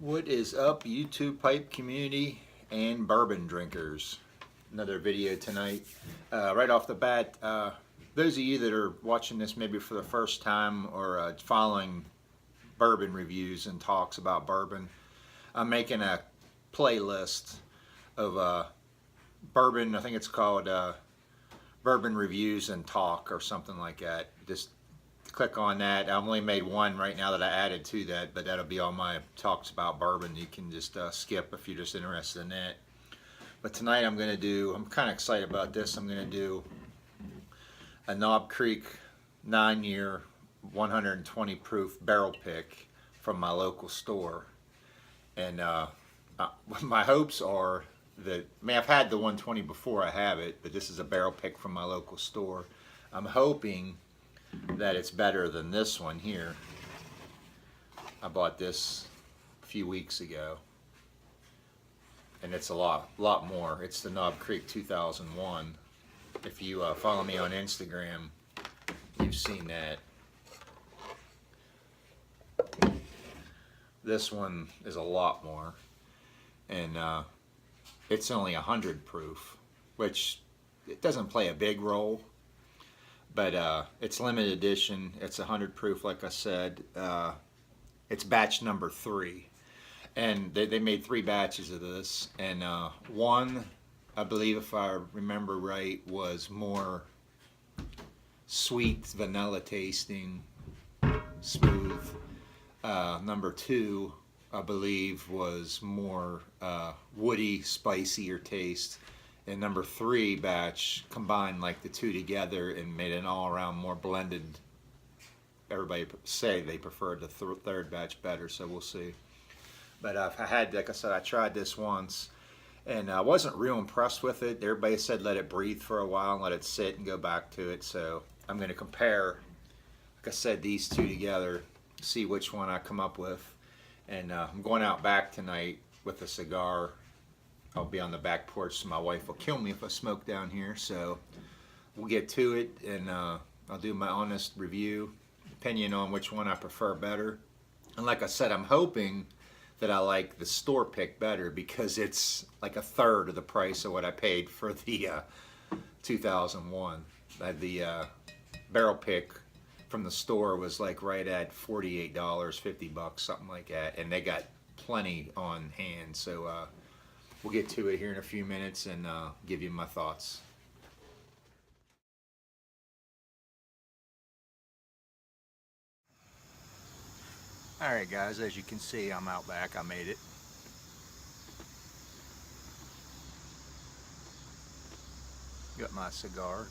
What is up, YouTube pipe community and bourbon drinkers? Another video tonight. Right off the bat, those of you that are watching this maybe for the first time or following bourbon reviews and talks about bourbon, I'm making a playlist of bourbon. I think it's called Bourbon Reviews and Talk or something like that. Just click on that. I've only made one right now that I added to that, but that'll be all my talks about bourbon. You can just skip if you're just interested in that. But tonight I'm kind of excited about this. I'm going to do a Knob Creek 9-year 120 proof barrel pick from my local store. And my hopes are that, I've had the 120 before, I have it, but this is a barrel pick from my local store. I'm hoping that it's better than this one here. I bought this a few weeks ago, and it's a lot more. It's the Knob Creek 2001. If you follow me on Instagram, you've seen that. This one is a lot more, and it's only 100 proof, which it doesn't play a big role. But it's limited edition. It's 100 proof, like I said. It's batch number 3. And they made 3 batches of this. And one, I believe if I remember right, was more sweet, vanilla tasting, smooth. Number 2, I believe, was more woody, spicier taste. And number 3 batch combined like the two together and made an all-around more blended. Everybody say they preferred the third batch better, so we'll see. But like I said, I tried this once, and I wasn't real impressed with it. Everybody said let it breathe for a while and let it sit and go back to it. So I'm going to compare, like I said, these two together, see which one I come up with. And I'm going out back tonight with a cigar. I'll be on the back porch, so my wife will kill me if I smoke down here. So we'll get to it, and I'll do my honest review, opinion on which one I prefer better. And like I said, I'm hoping that I like the store pick better because it's like a third of the price of what I paid for the 2001. The barrel pick from the store was like right at $48, $50, something like that, and they got plenty on hand. So we'll get to it here in a few minutes and give you my thoughts. Alright guys, as you can see, I'm out back. I made it. Got my cigar.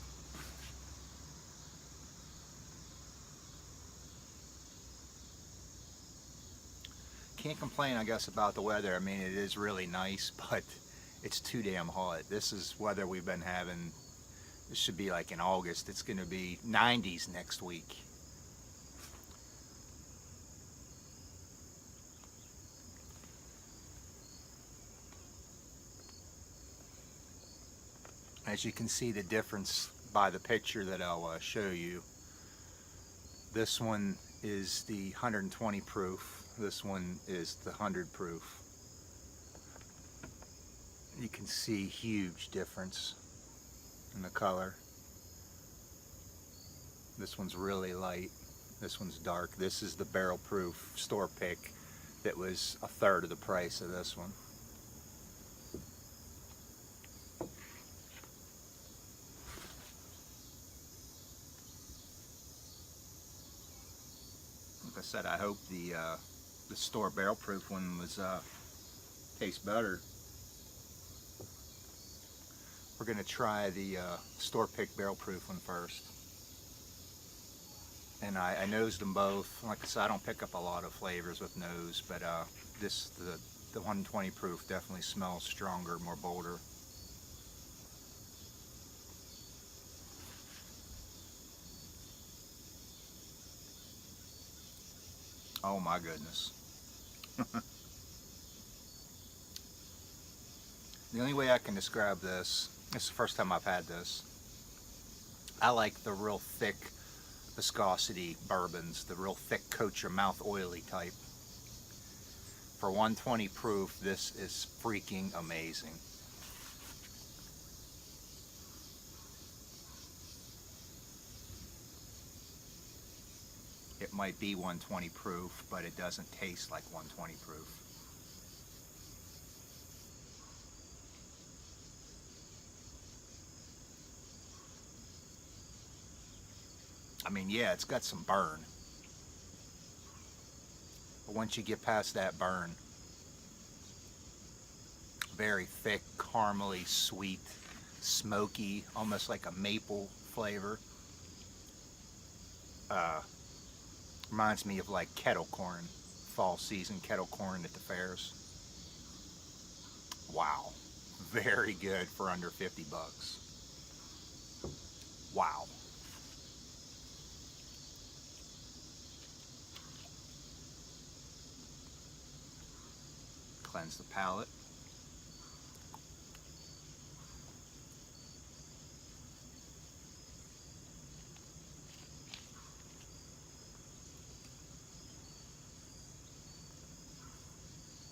Can't complain, I guess, about the weather. I mean, it is really nice, but it's too damn hot. This is weather we've been having. This should be like in August. It's going to be 90s next week. As you can see the difference by the picture that I'll show you. This one is the 120 proof. This one is the 100 proof. You can see huge difference in the color. This one's really light. This one's dark. This is the barrel proof store pick that was a third of the price of this one. Like I said, I hope the store barrel proof one was tastes better. We're going to try the store pick barrel proof one first. And I nosed them both. Like I said, I don't pick up a lot of flavors with nose, but the 120 proof definitely smells stronger, more bolder. Oh my goodness. The only way I can describe this is the first time I've had this. I like the real thick viscosity bourbons, the real thick coat your mouth oily type. For 120 proof, this is freaking amazing. It might be 120 proof, but it doesn't taste like 120 proof. I mean, yeah, it's got some burn. But once you get past that burn, very thick, caramely, sweet, smoky, almost like a maple flavor. Reminds me of like kettle corn, fall season kettle corn at the fairs. Wow. Very good for under 50 bucks. Wow. Cleanse the palate.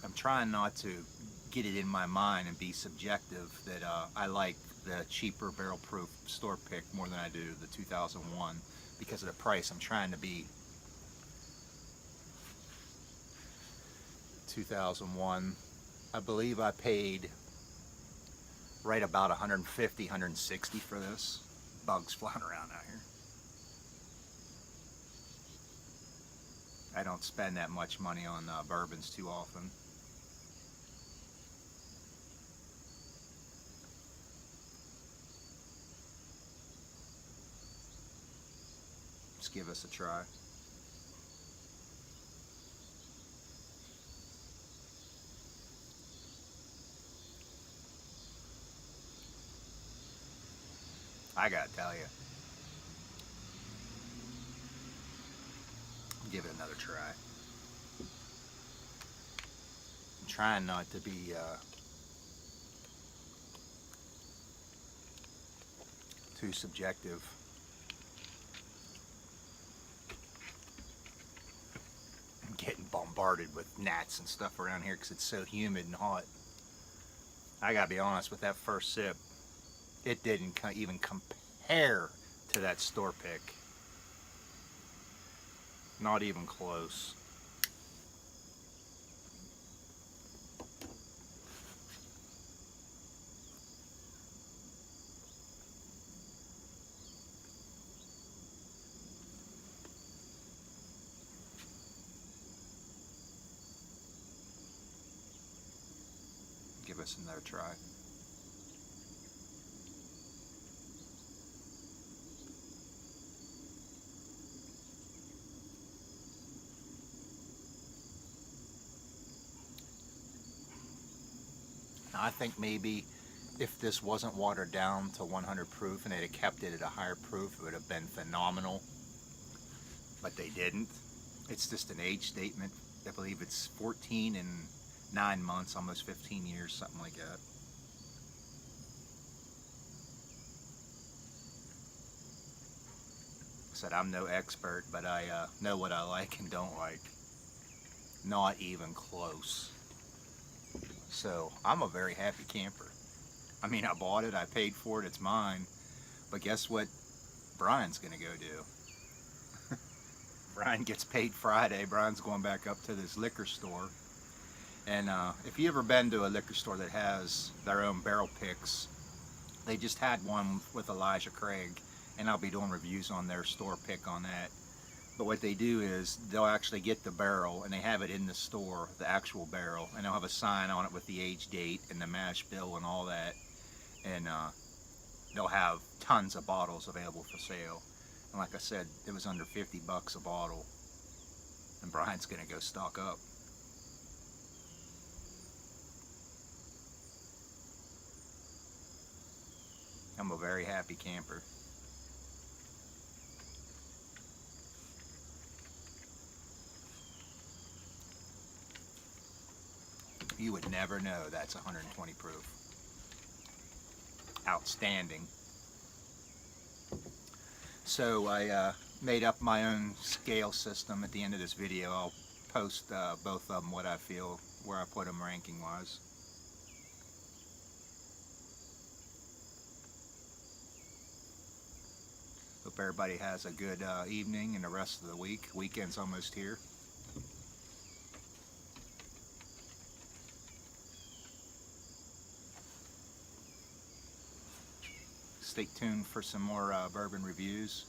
I'm trying not to get it in my mind and be subjective that I like the cheaper barrel proof store pick more than I do the 2001 because of the price. I'm trying to be 2001. I believe I paid right about 150, 160 for this. Bugs flying around out here. I don't spend that much money on bourbons too often. Let's give us a try. I gotta tell you, give it another try. I'm trying not to be too subjective. I'm getting bombarded with gnats and stuff around here because it's so humid and hot. I gotta be honest, with that first sip, it didn't even compare to that store pick. Not even close. Give us another try. Now, I think maybe if this wasn't watered down to 100 proof and they'd have kept it at a higher proof, it would have been phenomenal. But they didn't. It's just an age statement. I believe it's 14 and 9 months, almost 15 years, something like that. I said I'm no expert, but I know what I like and don't like. Not even close. So I'm a very happy camper. I mean, I bought it, I paid for it, it's mine. But guess what Brian's gonna go do? Brian gets paid Friday. Brian's going back up to this liquor store. And if you ever been to a liquor store that has their own barrel picks, they just had one with Elijah Craig, and I'll be doing reviews on their store pick on that. But what they do is they'll actually get the barrel and they have it in the store, the actual barrel, and they'll have a sign on it with the age date and the mash bill and all that. And they'll have tons of bottles available for sale. And like I said, it was under 50 bucks a bottle. And Brian's gonna go stock up. I'm a very happy camper. You would never know that's 120 proof. Outstanding. So I made up my own scale system. At the end of this video, I'll post both of them, what I feel, where I put them ranking wise. Hope everybody has a good evening and the rest of the week. Weekend's almost here. Stay tuned for some more bourbon reviews.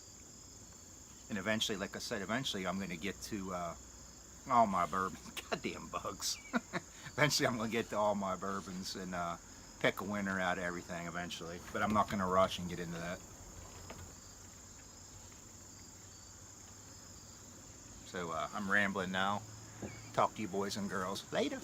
And eventually, like I said, eventually I'm going to get to all my bourbons. Goddamn bugs. Eventually I'm going to get to all my bourbons and pick a winner out of everything eventually. But I'm not going to rush and get into that. So I'm rambling now. Talk to you boys and girls later.